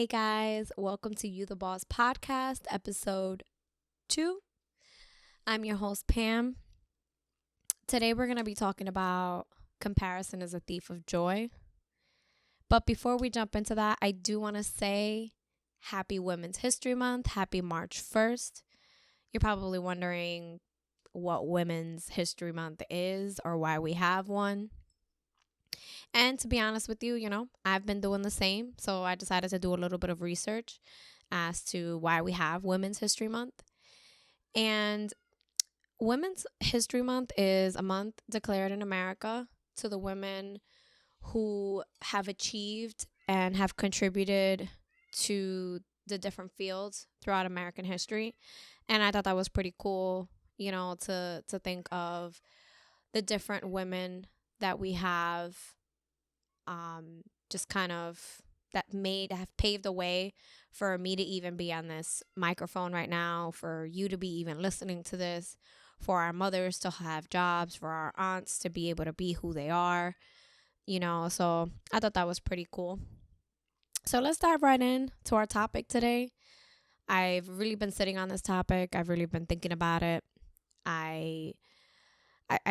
Hey guys, welcome to You the Boss podcast, episode 2. I'm your host, Pam. Today we're going to be talking about comparison is a thief of joy. But before we jump into that, I do want to say happy Women's History Month, happy March 1st. You're probably wondering what Women's History Month is or why we have one. And to be honest with you, I've been doing the same. So I decided to do a little bit of research as to why we have Women's History Month. And Women's History Month is a month declared in America to the women who have achieved and have contributed to the different fields throughout American history. And I thought that was pretty cool, to think of the different women that we have just kind of have paved the way for me to even be on this microphone right now, for you to be even listening to this, for our mothers to have jobs, for our aunts to be able to be who they are, so I thought that was pretty cool. So let's dive right in to our topic today. I've really been sitting on this topic. I've really been thinking about it. I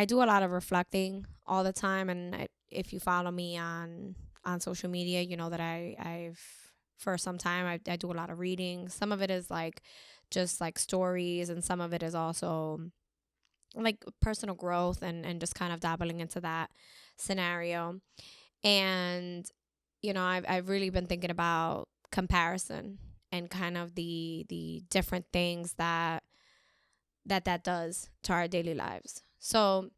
do a lot of reflecting all the time, and if you follow me on social media, you know that I've for some time I do a lot of reading. Some of it is just stories, and some of it is also like personal growth and just kind of dabbling into that scenario. And I've really been thinking about comparison and kind of the different things that does to our daily lives. So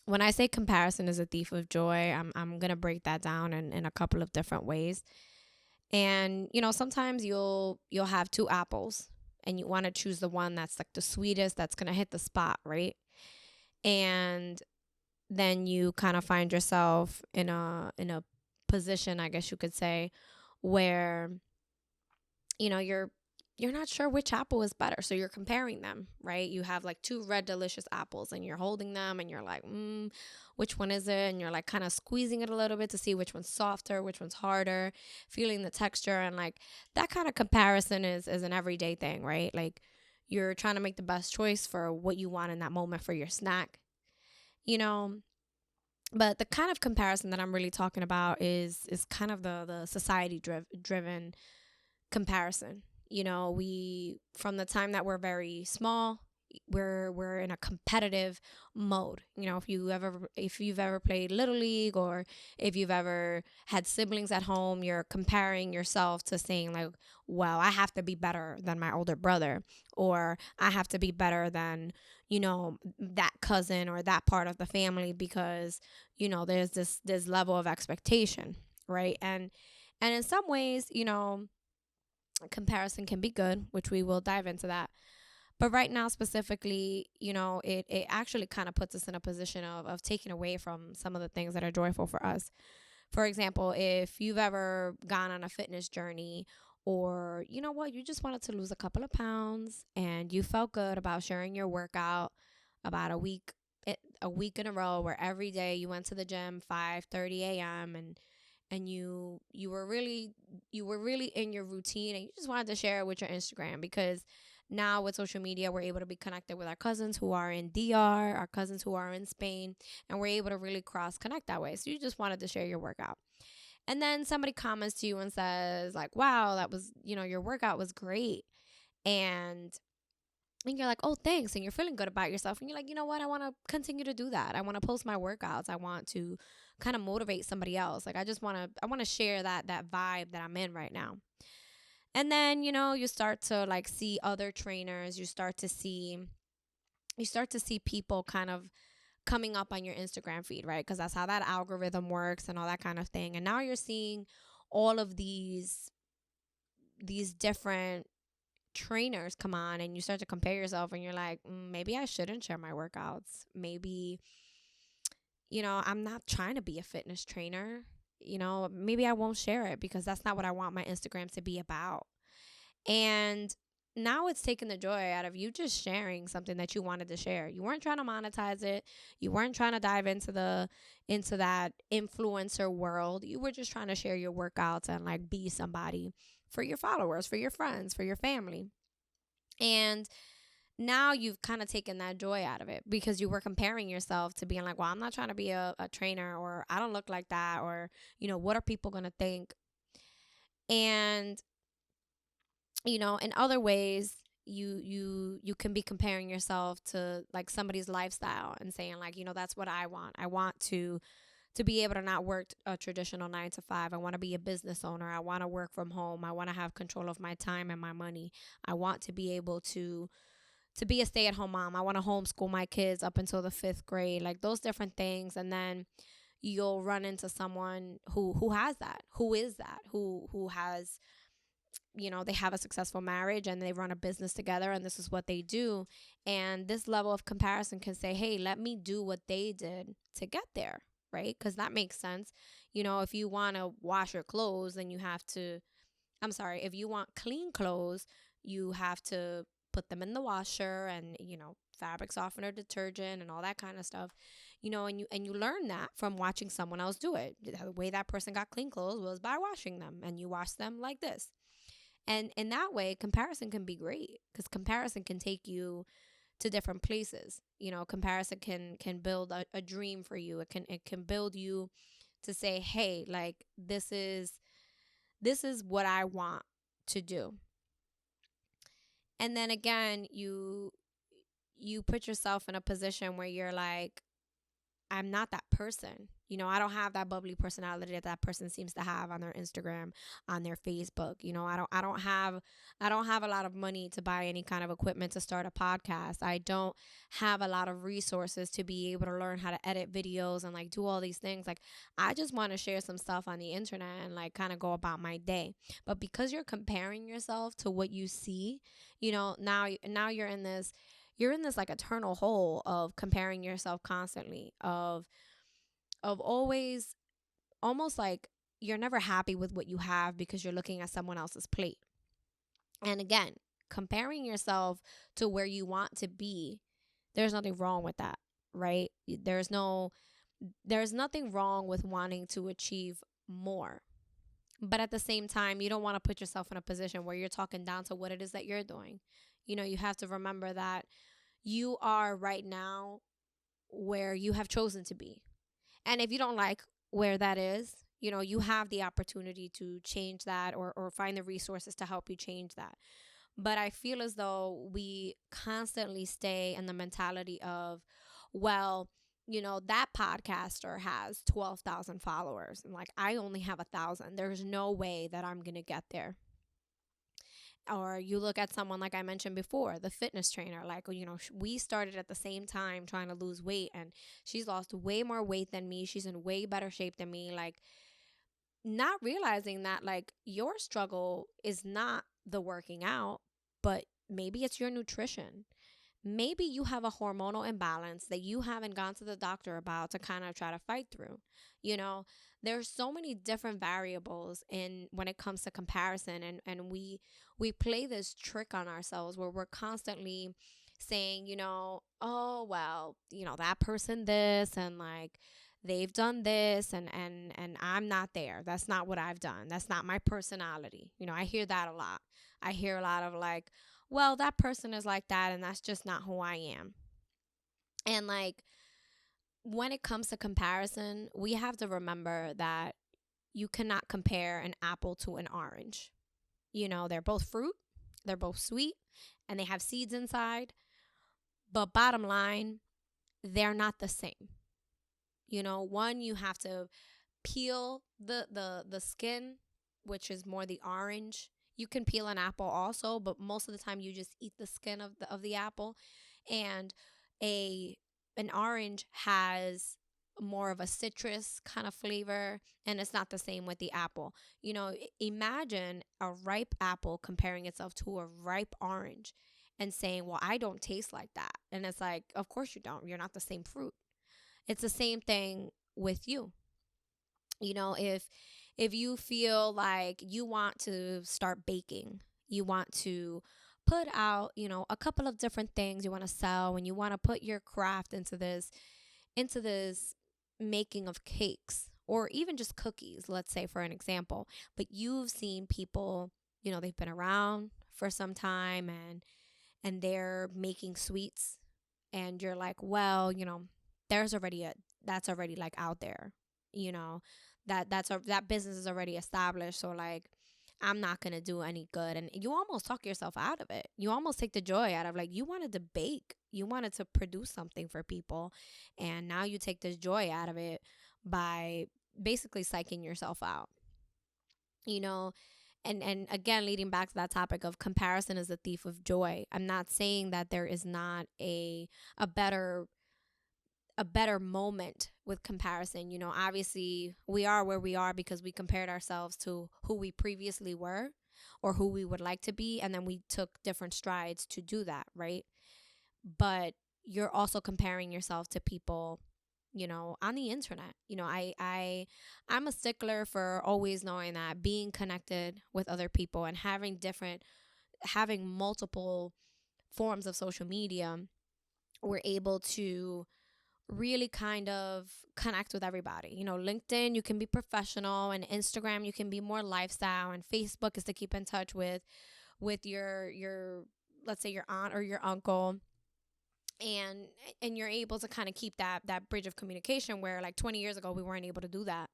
when I say comparison is a thief of joy, I'm going to break that down in a couple of different ways. And, sometimes you'll have two apples and you want to choose the one that's like the sweetest, that's going to hit the spot, right? And then you kind of find yourself in a position, I guess you could say, where, you're not sure which apple is better. So you're comparing them, right? You have like two red delicious apples and you're holding them and you're like, which one is it? And you're like kind of squeezing it a little bit to see which one's softer, which one's harder, feeling the texture. And like that kind of comparison is an everyday thing, right? Like you're trying to make the best choice for what you want in that moment for your snack, But the kind of comparison that I'm really talking about is kind of the society driven comparison. We, from the time that we're very small, we're in a competitive mode. If you've ever played Little League, or if you've ever had siblings at home, you're comparing yourself to saying like, well, I have to be better than my older brother, or I have to be better than that cousin or that part of the family, because there's this level of expectation, right? And in some ways, comparison can be good, which we will dive into that. But right now specifically, it actually kind of puts us in a position of taking away from some of the things that are joyful for us. For example, if you've ever gone on a fitness journey, or you just wanted to lose a couple of pounds and you felt good about sharing your workout about a week in a row, where every day you went to the gym 5:30 a.m. and you were really in your routine, and you just wanted to share it with your Instagram, because now with social media we're able to be connected with our cousins who are in DR, our cousins who are in Spain, and we're able to really cross connect that way. So you just wanted to share your workout, and then somebody comments to you and says like, wow, that was, your workout was great. And you're like, oh, thanks. And you're feeling good about yourself. And you're like, you know what? I want to continue to do that. I want to post my workouts. I want to kind of motivate somebody else. Like, I want to share that vibe that I'm in right now. And then, you start to like see other trainers. You start to see people kind of coming up on your Instagram feed, right? Because that's how that algorithm works and all that kind of thing. And now you're seeing all of these different trainers come on, and you start to compare yourself, and you're like, maybe I shouldn't share my workouts. Maybe, I'm not trying to be a fitness trainer. Maybe I won't share it because that's not what I want my Instagram to be about. And now it's taking the joy out of you just sharing something that you wanted to share. You weren't trying to monetize it. You weren't trying to dive into that influencer world. You were just trying to share your workouts and like be somebody for your followers, for your friends, for your family. And now you've kind of taken that joy out of it because you were comparing yourself to being like, well, I'm not trying to be a trainer, or I don't look like that, or, what are people going to think? And, in other ways, you can be comparing yourself to like somebody's lifestyle and saying like, that's what I want. I want to be able to not work a traditional 9 to 5. I want to be a business owner. I want to work from home. I want to have control of my time and my money. I want to be able to be a stay-at-home mom. I want to homeschool my kids up until the 5th grade, like those different things. And then you'll run into someone who has that, who is that, who has, they have a successful marriage and they run a business together and this is what they do. And this level of comparison can say, hey, let me do what they did to get there, right? Because that makes sense. If you want to wash your clothes, then if you want clean clothes, you have to put them in the washer and, fabric softener, detergent, and all that kind of stuff, and you learn that from watching someone else do it. The way that person got clean clothes was by washing them, and you wash them like this. And in that way, comparison can be great because comparison can take you to different places. Comparison can build a dream for you. It can build you to say, hey, like this is what I want to do. And then again, you put yourself in a position where you're like, I'm not that person. I don't have that bubbly personality that that person seems to have on their Instagram, on their Facebook. I don't have a lot of money to buy any kind of equipment to start a podcast. I don't have a lot of resources to be able to learn how to edit videos and like do all these things. Like I just want to share some stuff on the internet and like kind of go about my day. But because you're comparing yourself to what you see, now you're in this like eternal hole of comparing yourself constantly, of always almost like you're never happy with what you have because you're looking at someone else's plate. And again, comparing yourself to where you want to be, there's nothing wrong with that, right? There's nothing wrong with wanting to achieve more. But at the same time, you don't want to put yourself in a position where you're talking down to what it is that you're doing. You have to remember that you are right now where you have chosen to be. And if you don't like where that is, you have the opportunity to change that or find the resources to help you change that. But I feel as though we constantly stay in the mentality of, well, that podcaster has 12,000 followers and like I only have 1,000. There's no way that I'm going to get there. Or you look at someone like I mentioned before, the fitness trainer, like, we started at the same time trying to lose weight and she's lost way more weight than me. She's in way better shape than me. Like not realizing that like your struggle is not the working out, but maybe it's your nutrition. Maybe you have a hormonal imbalance that you haven't gone to the doctor about to kind of try to fight through. There's so many different variables in when it comes to comparison, and we play this trick on ourselves where we're constantly saying, oh well, that person this and like they've done this and I'm not there. That's not what I've done. That's not my personality. I hear that a lot. I hear a lot of like, well, that person is like that and that's just not who I am. And like when it comes to comparison, we have to remember that you cannot compare an apple to an orange. They're both fruit, they're both sweet, and they have seeds inside. But bottom line, they're not the same. One, you have to peel the skin, which is more the orange. You can peel an apple also, but most of the time you just eat the skin of the apple. And an orange has more of a citrus kind of flavor, and it's not the same with the apple. Imagine a ripe apple comparing itself to a ripe orange and saying, well, I don't taste like that. And it's like, of course you don't. You're not the same fruit. It's the same thing with you. If you feel like you want to start baking, you want to put out, a couple of different things you want to sell, and you want to put your craft into this making of cakes or even just cookies, let's say for an example. But you've seen people, they've been around for some time, and they're making sweets, and you're like, well, that's already like out there, you know, that business is already established. So like, I'm not going to do any good. And you almost talk yourself out of it. You almost take the joy out of, like, you wanted to bake, you wanted to produce something for people. And now you take this joy out of it by basically psyching yourself out, you know. And again, leading back to that topic of comparison is a thief of joy. I'm not saying that there is not a better moment with comparison. Obviously we are where we are because we compared ourselves to who we previously were or who we would like to be, and then we took different strides to do that, right? But you're also comparing yourself to people, on the internet. I'm a stickler for always knowing that being connected with other people and having multiple forms of social media, we're able to really kind of connect with everybody. LinkedIn, you can be professional, and Instagram, you can be more lifestyle, and Facebook is to keep in touch with your let's say your aunt or your uncle, and you're able to kind of keep that bridge of communication, where like 20 years ago we weren't able to do that.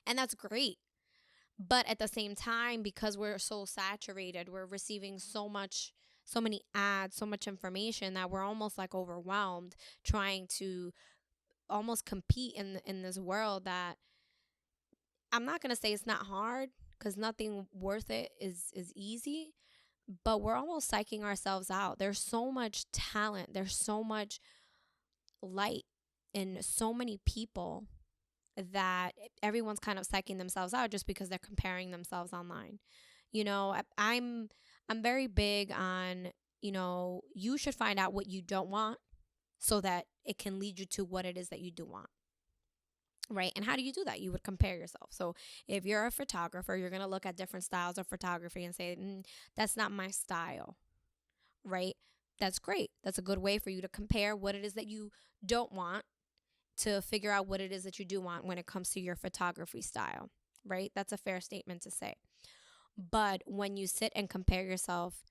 And that's great. But at the same time, because we're so saturated, we're receiving so many ads, so much information, that we're almost like overwhelmed trying to almost compete in this world that, I'm not going to say it's not hard, because nothing worth it is easy, but we're almost psyching ourselves out. There's so much talent, there's so much light in so many people, that everyone's kind of psyching themselves out just because they're comparing themselves online. I'm very big on, you should find out what you don't want so that it can lead you to what it is that you do want. Right. And how do you do that? You would compare yourself. So if you're a photographer, you're going to look at different styles of photography and say, that's not my style. Right. That's great. That's a good way for you to compare what it is that you don't want to figure out what it is that you do want when it comes to your photography style. Right. That's a fair statement to say. But when you sit and compare yourself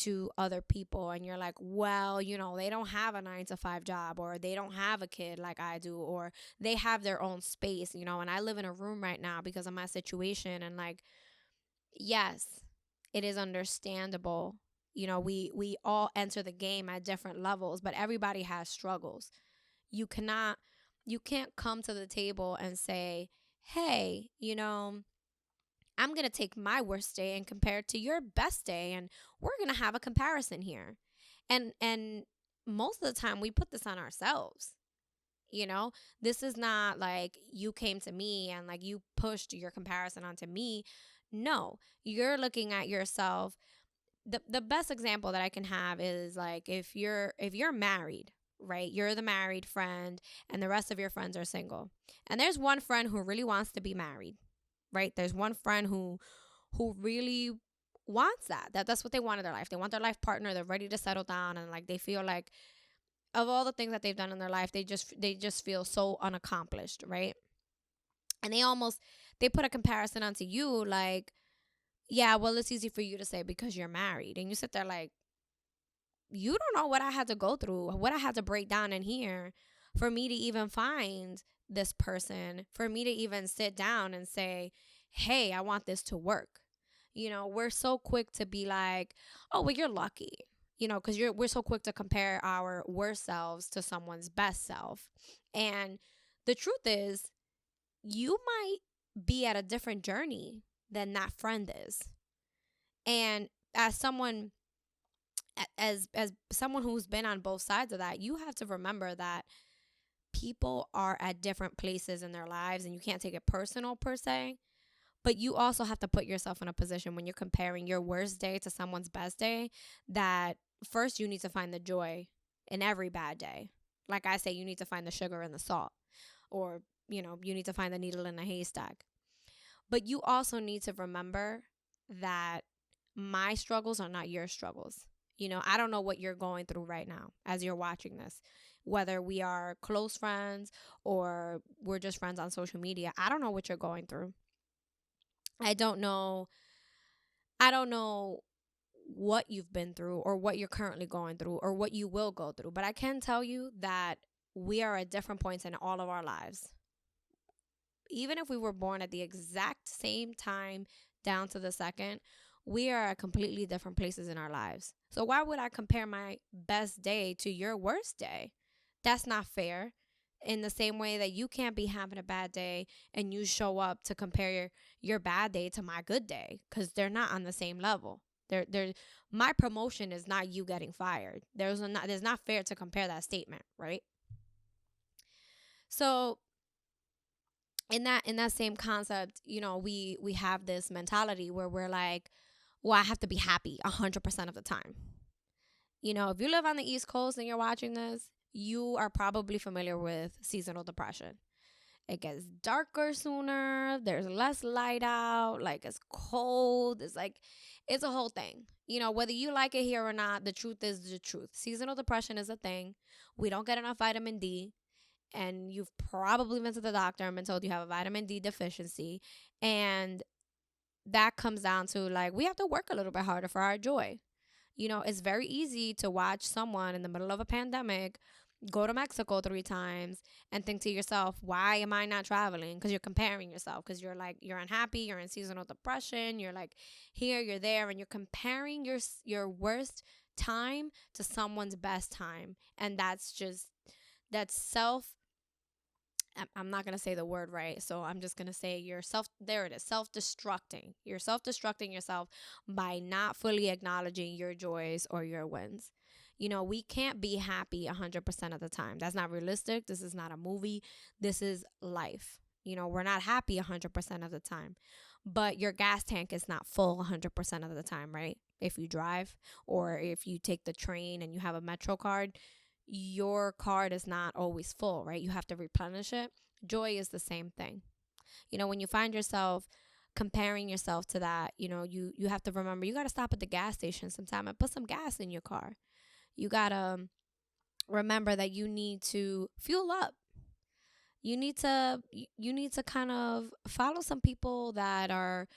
to other people, and you're like, well, they don't have a 9-to-5 job, or they don't have a kid like I do, or they have their own space, and I live in a room right now because of my situation. And like, yes, it is understandable. We all enter the game at different levels, but everybody has struggles. You can't come to the table and say, hey, I'm going to take my worst day and compare it to your best day, and we're going to have a comparison here. And most of the time we put this on ourselves. This is not like you came to me and like you pushed your comparison onto me. No, you're looking at yourself. The best example that I can have is like, if you're married, right? You're the married friend and the rest of your friends are single. And there's one friend who really wants to be married. Right? There's one friend who really wants that's what they want in their life. They want their life partner. They're ready to settle down, and like, they feel like, of all the things that they've done in their life, they just feel so unaccomplished, right? And they put a comparison onto you, like, yeah, well, it's easy for you to say because you're married. And you sit there like, you don't know what I had to go through, what I had to break down in here for me to even find this person, for me to even sit down and say, hey, I want this to work. We're so quick to be like, oh, well, you're lucky, because we're so quick to compare our worst selves to someone's best self. And the truth is, you might be at a different journey than that friend is. And as someone who's been on both sides of that, you have to remember that people are at different places in their lives, and you can't take it personal per se, but you also have to put yourself in a position when you're comparing your worst day to someone's best day, that first you need to find the joy in every bad day. Like I say, you need to find the sugar in the salt, or, you need to find the needle in the haystack. But you also need to remember that my struggles are not your struggles. I don't know what you're going through right now as you're watching this, whether we are close friends or we're just friends on social media. I don't know what you're going through. I don't know. I don't know what you've been through or what you're currently going through or what you will go through. But I can tell you that we are at different points in all of our lives. Even if we were born at the exact same time down to the second, we are at completely different places in our lives. So why would I compare my best day to your worst day? That's not fair. In the same way that you can't be having a bad day and you show up to compare your bad day to my good day, because they're not on the same level. They're my promotion is not you getting fired. There's not fair to compare that statement, right? So in that same concept, we have this mentality where we're like, well, I have to be happy 100% of the time. If you live on the East Coast and you're watching this, you are probably familiar with seasonal depression. It gets darker sooner, there's less light out, like it's cold, it's a whole thing. Whether you like it here or not, the truth is the truth. Seasonal depression is a thing. We don't get enough vitamin D, and you've probably been to the doctor and been told you have a vitamin D deficiency, and that comes down to, like, we have to work a little bit harder for our joy. It's very easy to watch someone in the middle of a pandemic go to Mexico 3 times and think to yourself, why am I not traveling? Because you're comparing yourself, because you're unhappy, you're in seasonal depression, you're like here, you're there, and you're comparing your worst time to someone's best time. And that's I'm not going to say the word right, so I'm just going to say self-destructing. You're self-destructing yourself by not fully acknowledging your joys or your wins. We can't be happy 100% of the time. That's not realistic. This is not a movie. This is life. We're not happy 100% of the time. But your gas tank is not full 100% of the time, right? If you drive or if you take the train and you have a Metro card, your card is not always full, right? You have to replenish it. Joy is the same thing. When you find yourself comparing yourself to that, you have to remember you got to stop at the gas station sometime and put some gas in your car. You got to remember that you need to fuel up. You need to kind of follow some people that are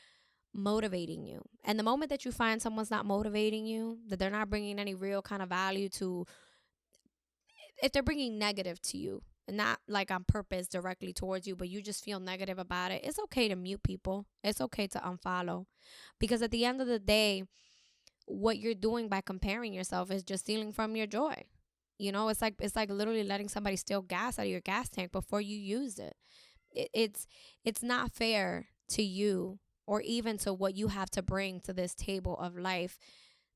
motivating you. And the moment that you find someone's not motivating you, that they're not bringing any real kind of value to, if they're bringing negative to you, and not like on purpose directly towards you, but you just feel negative about it, it's okay to mute people. It's okay to unfollow. Because at the end of the day, what you're doing by comparing yourself is just stealing from your joy. It's like literally letting somebody steal gas out of your gas tank before you use it. It's not fair to you or even to what you have to bring to this table of life,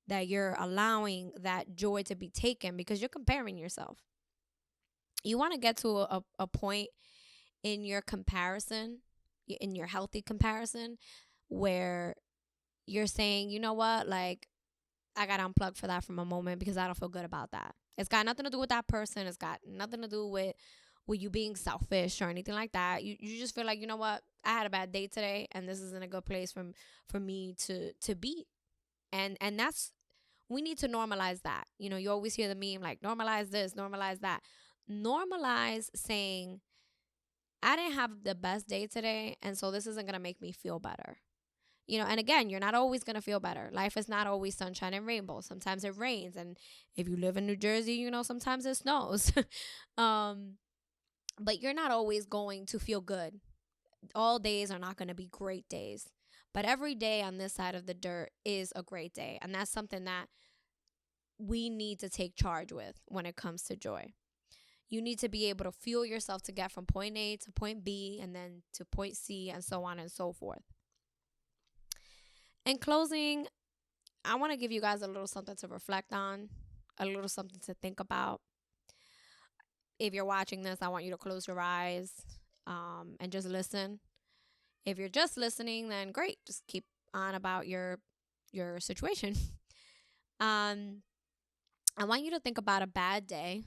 that you're allowing that joy to be taken because you're comparing yourself. You want to get to a point in your comparison, in your healthy comparison, where you're saying, you know what, like, I got to unplug for that from a moment because I don't feel good about that. It's got nothing to do with that person. It's got nothing to do with you being selfish or anything like that. You just feel like, you know what, I had a bad day today and this isn't a good place for me to be. And that's, we need to normalize that. You always hear the meme like, normalize this, normalize that. Normalize saying, I didn't have the best day today, and so this isn't going to make me feel better. And again, you're not always going to feel better. Life is not always sunshine and rainbows. Sometimes it rains. And if you live in New Jersey, sometimes it snows. But you're not always going to feel good. All days are not going to be great days. But every day on this side of the dirt is a great day. And that's something that we need to take charge with when it comes to joy. You need to be able to fuel yourself to get from point A to point B and then to point C and so on and so forth. In closing, I want to give you guys a little something to reflect on, a little something to think about. If you're watching this, I want you to close your eyes and just listen. If you're just listening, then great. Just keep on about your situation. I want you to think about a bad day,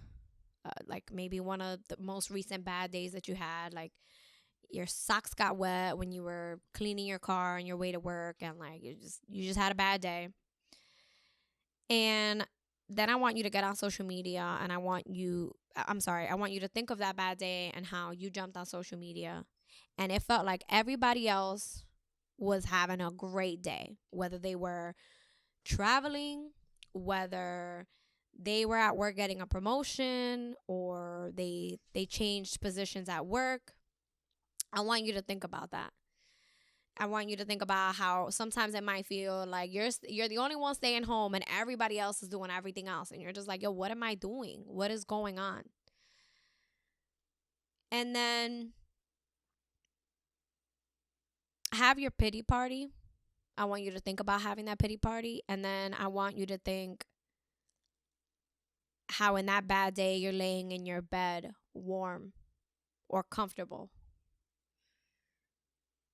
like maybe one of the most recent bad days that you had. Like, your socks got wet when you were cleaning your car on your way to work, and like you just had a bad day. And then I want you to get on social media, and I want you to think of that bad day and how you jumped on social media and it felt like everybody else was having a great day, whether they were traveling, whether they were at work getting a promotion, or they changed positions at work. I want you to think about that. I want you to think about how sometimes it might feel like you're the only one staying home and everybody else is doing everything else, and you're just like, yo, what am I doing? What is going on? And then have your pity party. I want you to think about having that pity party, and then I want you to think how in that bad day you're laying in your bed warm or comfortable.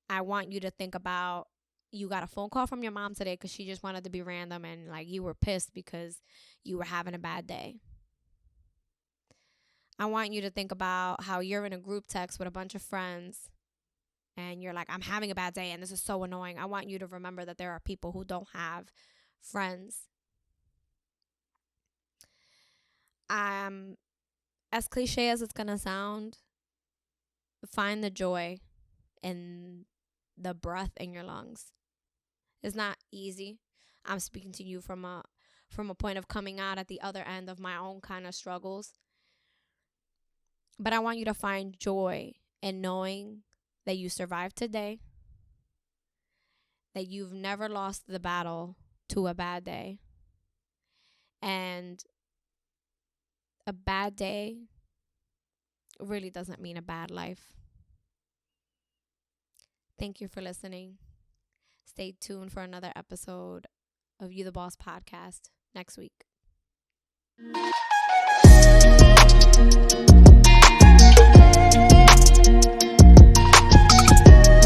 I want you to think about you got a phone call from your mom today because she just wanted to be random, and like you were pissed because you were having a bad day. I want you to think about how you're in a group text with a bunch of friends and you're like, I'm having a bad day and this is so annoying. I want you to remember that there are people who don't have friends. As cliche as it's going to sound, find the joy in the breath in your lungs. It's not easy. I'm speaking to you from a point of coming out at the other end of my own kind of struggles. But I want you to find joy in knowing that you survived today, that you've never lost the battle to a bad day. And a bad day really doesn't mean a bad life. Thank you for listening. Stay tuned for another episode of You the Boss podcast next week.